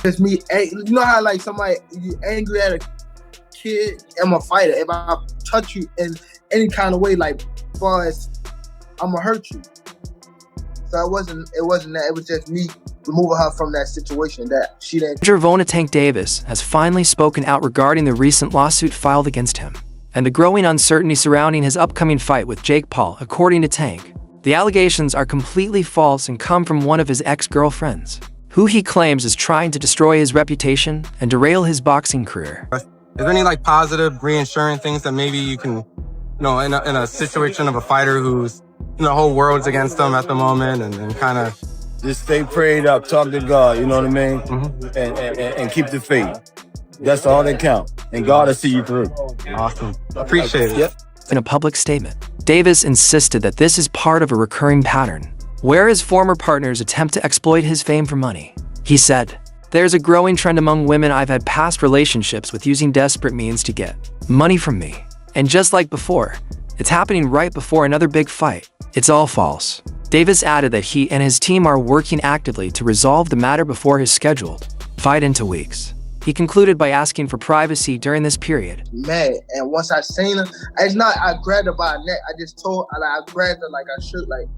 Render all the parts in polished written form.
It's me. You know how like somebody you angry at a kid? I'm a fighter. If I touch you in any kind of way, like far as I'm gonna hurt you. So it wasn't that. It was just me removing her from that situation that she didn't. Gervonta Tank Davis has finally spoken out regarding the recent lawsuit filed against him and the growing uncertainty surrounding his upcoming fight with Jake Paul. According to Tank, the allegations are completely false and come from one of his ex-girlfriends, who he claims is trying to destroy his reputation and derail his boxing career. Is there any like positive reassuring things that maybe you can, in a situation of a fighter who's, the whole world's against them at the moment, and kind of just stay prayed up, talk to God, you know what I mean? And keep the faith. That's all that counts. And God will see you through. Awesome. Appreciate it. Yep. In a public statement, Davis insisted that this is part of a recurring pattern, where his former partners attempt to exploit his fame for money. He said, "There's a growing trend among women I've had past relationships with using desperate means to get money from me. And just like before, it's happening right before another big fight. It's all false." Davis added that he and his team are working actively to resolve the matter before his scheduled fight in 2 weeks. He concluded by asking for privacy during this period. Mad, and once I seen her, I grabbed her by her neck. I just told her, I grabbed her like I should, like,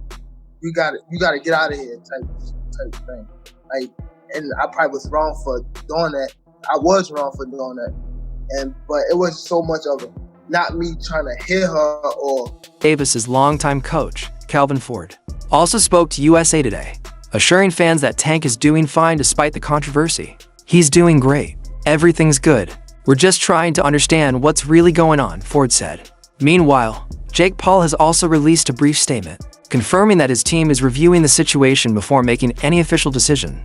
you gotta get out of here type thing. Like, and I probably was wrong for doing that. I was wrong for doing that. But it was so much of it. Not me trying to hit her or... Davis's longtime coach, Calvin Ford, also spoke to USA Today, assuring fans that Tank is doing fine despite the controversy. "He's doing great. Everything's good. We're just trying to understand what's really going on," Ford said. Meanwhile, Jake Paul has also released a brief statement, confirming that his team is reviewing the situation before making any official decision.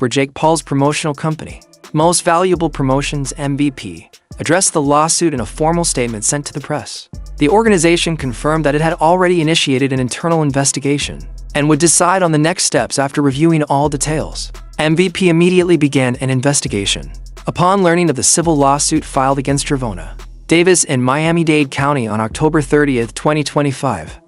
Where Jake Paul's promotional company, Most Valuable Promotions MVP, addressed the lawsuit in a formal statement sent to the press. The organization confirmed that it had already initiated an internal investigation and would decide on the next steps after reviewing all details. MVP immediately began an investigation upon learning of the civil lawsuit filed against Gervonta Davis in Miami-Dade County on October 30th, 2025.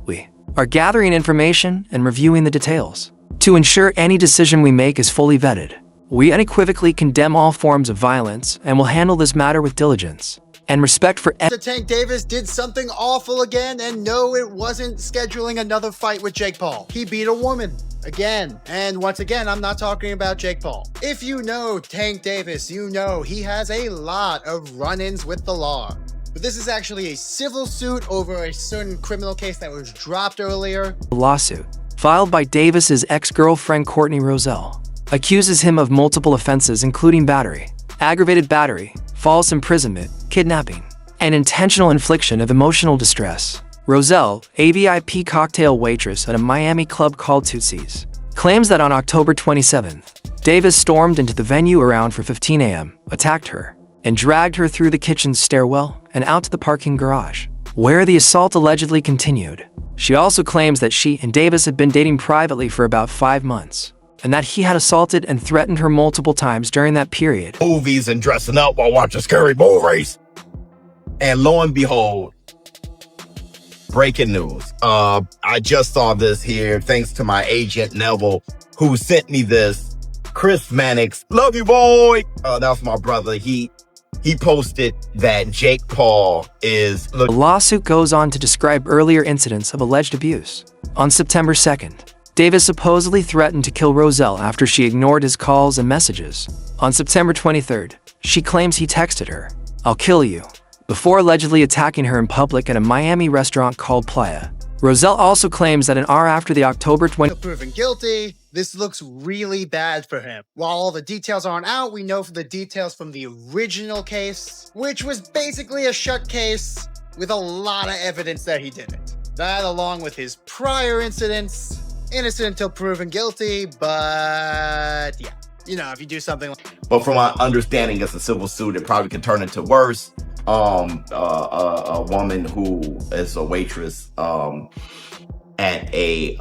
We are gathering information and reviewing the details to ensure any decision we make is fully vetted. We unequivocally condemn all forms of violence and will handle this matter with diligence and respect for Tank Davis did something awful again, and no, it wasn't scheduling another fight with Jake Paul. He beat a woman again. And once again, I'm not talking about Jake Paul. If you know Tank Davis, you know he has a lot of run-ins with the law. But this is actually a civil suit over a certain criminal case that was dropped earlier. The lawsuit, filed by Davis's ex-girlfriend Courtney Roselle, accuses him of multiple offenses including battery, aggravated battery, false imprisonment, kidnapping, and intentional infliction of emotional distress. Roselle, a VIP cocktail waitress at a Miami club called Tootsie's, claims that on October 27th, Davis stormed into the venue around 4:15 a.m., attacked her, and dragged her through the kitchen's stairwell and out to the parking garage, where the assault allegedly continued. She also claims that she and Davis had been dating privately for about 5 months, and that he had assaulted and threatened her multiple times during that period. Movies and dressing up while watching scary movies. And lo and behold, breaking news. I just saw this here thanks to my agent Neville, who sent me this. Chris Mannix, love you, boy. That's my brother. He posted that Jake Paul is... The lawsuit goes on to describe earlier incidents of alleged abuse. On September 2nd, Davis supposedly threatened to kill Roselle after she ignored his calls and messages. On September 23rd, she claims he texted her, "I'll kill you," before allegedly attacking her in public at a Miami restaurant called Playa. Roselle also claims that an hour after the October 20th... Proven guilty, this looks really bad for him. While all the details aren't out, we know from the details from the original case, which was basically a shut case with a lot of evidence that he did it. That, along with his prior incidents, innocent until proven guilty, but yeah. If you do something like... But from my understanding, it's a civil suit. It probably could turn into worse. A woman who is a waitress, and at a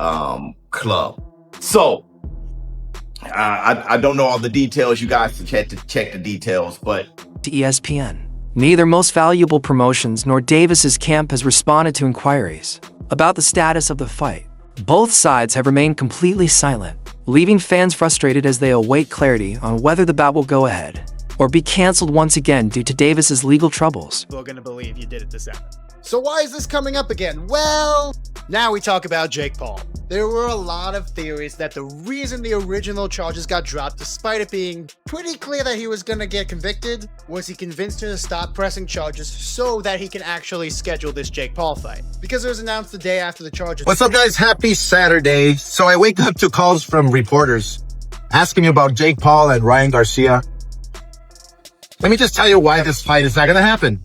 club. So I don't know all the details. You guys can check the details, but To ESPN. Neither Most Valuable Promotions nor Davis's camp has responded to inquiries about the status of the fight. Both sides have remained completely silent, leaving fans frustrated as they await clarity on whether the bout will go ahead or be canceled once again due to Davis's legal troubles. We're gonna believe you did it to 7. So why is this coming up again? Well, now we talk about Jake Paul. There were a lot of theories that the reason the original charges got dropped, despite it being pretty clear that he was gonna get convicted, was he convinced her to stop pressing charges so that he can actually schedule this Jake Paul fight. Because it was announced the day after the charges. What's up, guys? Happy Saturday. So I wake up to calls from reporters asking me about Jake Paul and Ryan Garcia. Let me just tell you why this fight is not going to happen.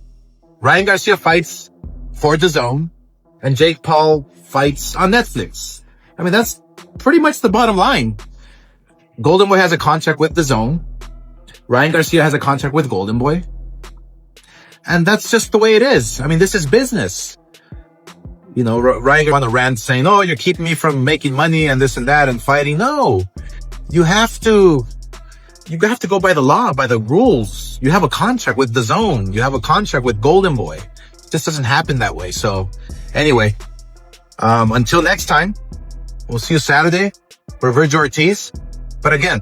Ryan Garcia fights for DAZN, and Jake Paul fights on Netflix. I mean, that's pretty much the bottom line. Golden Boy has a contract with DAZN. Ryan Garcia has a contract with Golden Boy. And that's just the way it is. I mean, this is business. You know, Ryan on the rant saying, oh, you're keeping me from making money and this and that and fighting. No, you have to go by the law, by the rules. You have a contract with DAZN. You have a contract with Golden Boy. It just doesn't happen that way. So anyway, until next time, we'll see you Saturday for Virgil Ortiz. But again,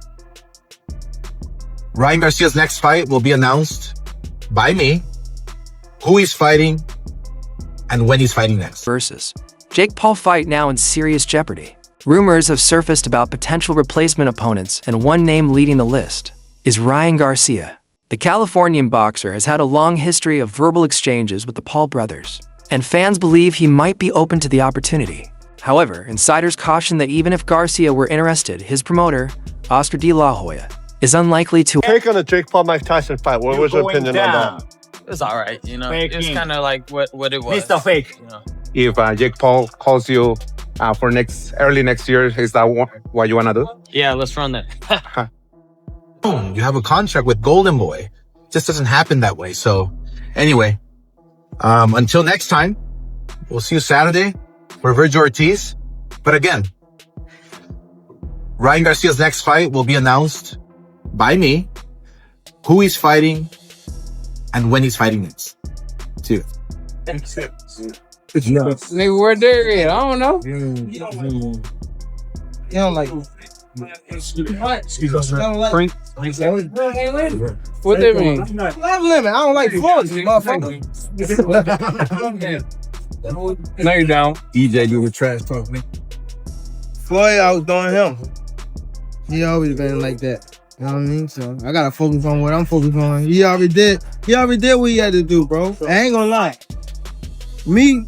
Ryan Garcia's next fight will be announced by me, who he's fighting, and when he's fighting next. Versus Jake Paul fight now in serious jeopardy. Rumors have surfaced about potential replacement opponents, and one name leading the list is Ryan Garcia. The Californian boxer has had a long history of verbal exchanges with the Paul brothers, and fans believe he might be open to the opportunity. However, insiders caution that even if Garcia were interested, his promoter, Oscar De La Hoya, is unlikely to take on the Jake Paul Mike Tyson fight. What was your opinion on that? It's all right, you know. Faking. It's kind of like what it was. Mr. Fake. You know. If Jake Paul calls you for early next year, is that what you want to do? Yeah, let's run that. You have a contract with Golden Boy. It just doesn't happen that way. So anyway, until next time, we'll see you Saturday for Virgil Ortiz. But again, Ryan Garcia's next fight will be announced by me, who he's fighting, and when he's fighting next. See you. Nigga, where they at? I don't know. You don't like Frank? What that mean? Life limit. I don't like sports, motherfucker. No, you down. EJ doing trash talk, man. Floyd, I was doing him. He always been like that. You know what I mean? So I gotta focus on what I'm focused on. He already did what he had to do, bro. I ain't gonna lie. Me,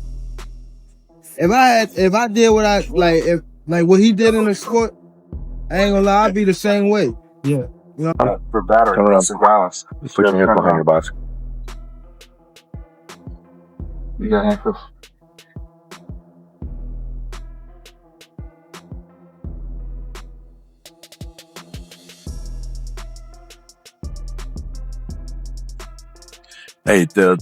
if I did what I if what he did in the sport, I ain't gonna lie, I'd be the same way. Yeah. You know? For battery, domestic violence. Put your hand behind your box. You got handcuffs? Hey, the